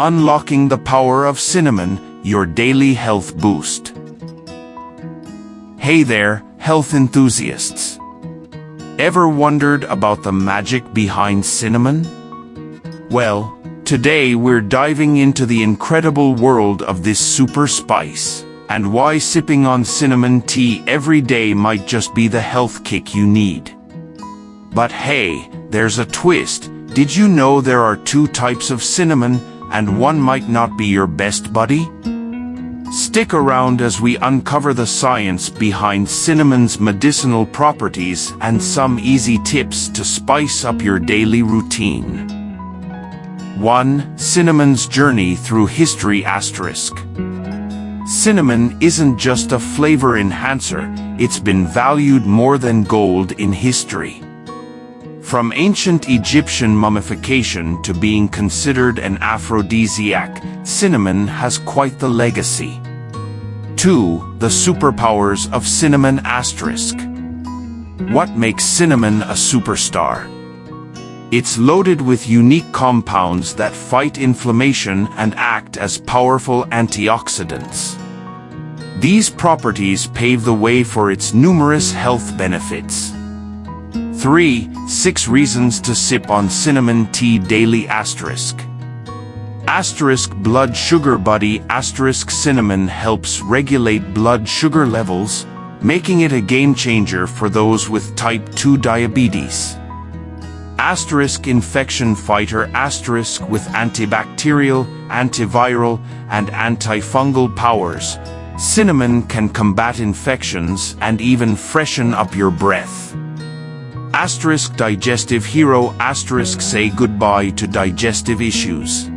Unlocking the power of cinnamon, your daily health boost. Hey there, health enthusiasts. Ever wondered about the magic behind cinnamon? Well, today we're diving into the incredible world of this super spice, and why sipping on cinnamon tea every day might just be the health kick you need. But hey, there's a twist. Did you know there are 2 types of cinnamon, and one might not be your best buddy? Stick around as we uncover the science behind cinnamon's medicinal properties and some easy tips to spice up your daily routine. 1. Cinnamon's journey through history *. Cinnamon isn't just a flavor enhancer, it's been valued more than gold in history. From ancient Egyptian mummification to being considered an aphrodisiac, cinnamon has quite the legacy. 2. The superpowers of cinnamon *. What makes cinnamon a superstar? It's loaded with unique compounds that fight inflammation and act as powerful antioxidants. These properties pave the way for its numerous health benefits. 3. 6 reasons to sip on cinnamon tea daily *. Blood sugar buddy * Cinnamon helps regulate blood sugar levels, making it a game changer for those with type 2 diabetes. Infection fighter * with antibacterial, antiviral, and antifungal powers, cinnamon can combat infections and even freshen up your breath. Digestive hero * say goodbye to digestive issues.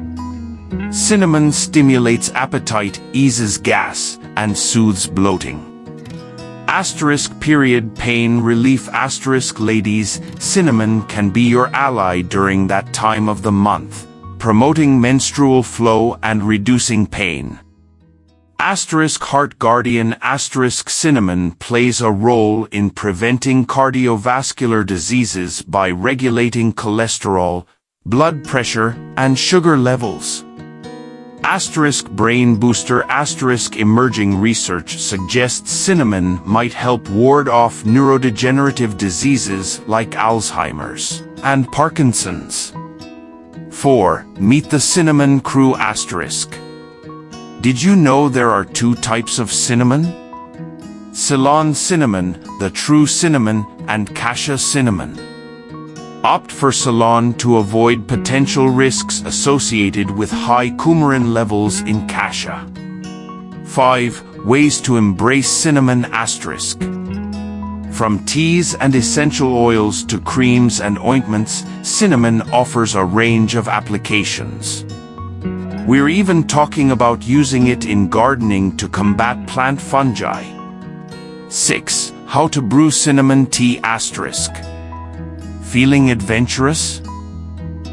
Cinnamon stimulates appetite, eases gas, and soothes bloating. Period pain relief * Ladies, cinnamon can be your ally during that time of the month, promoting menstrual flow and reducing pain. Heart guardian * Cinnamon plays a role in preventing cardiovascular diseases by regulating cholesterol, blood pressure, and sugar levels. Brain booster * Emerging research suggests cinnamon might help ward off neurodegenerative diseases like Alzheimer's and Parkinson's. 4. Meet the cinnamon crew *. Did you know there are 2 types of cinnamon? Ceylon cinnamon, the true cinnamon, and Cassia cinnamon. Opt for Ceylon to avoid potential risks associated with high coumarin levels in Cassia. 5. Ways to embrace cinnamon *. From teas and essential oils to creams and ointments, cinnamon offers a range of applications. We're even talking about using it in gardening to combat plant fungi. 6. How to brew cinnamon tea *. Feeling adventurous?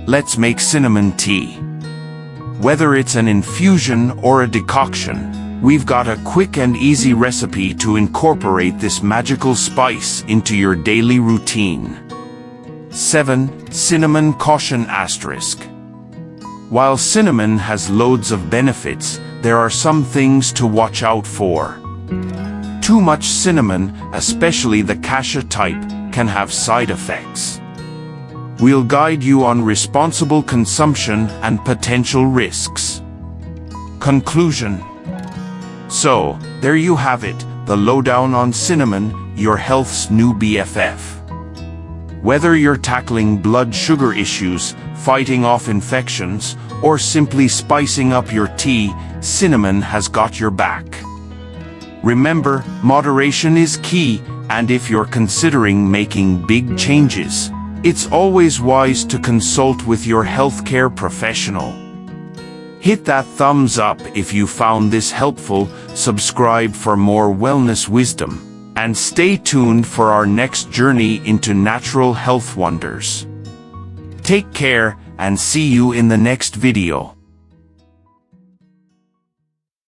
Let's make cinnamon tea. Whether it's an infusion or a decoction, we've got a quick and easy recipe to incorporate this magical spice into your daily routine. 7. Cinnamon caution *. While cinnamon has loads of benefits, there are some things to watch out for. Too much cinnamon, especially the Cassia type, can have side effects. We'll guide you on responsible consumption and potential risks. Conclusion. So, there you have it, the lowdown on cinnamon, your health's new BFF. Whether you're tackling blood sugar issues, fighting off infections, or simply spicing up your tea, cinnamon has got your back. Remember, moderation is key, and if you're considering making big changes, it's always wise to consult with your healthcare professional. Hit that thumbs up if you found this helpful, subscribe for more wellness wisdom, and stay tuned for our next journey into natural health wonders. Take care, and see you in the next video.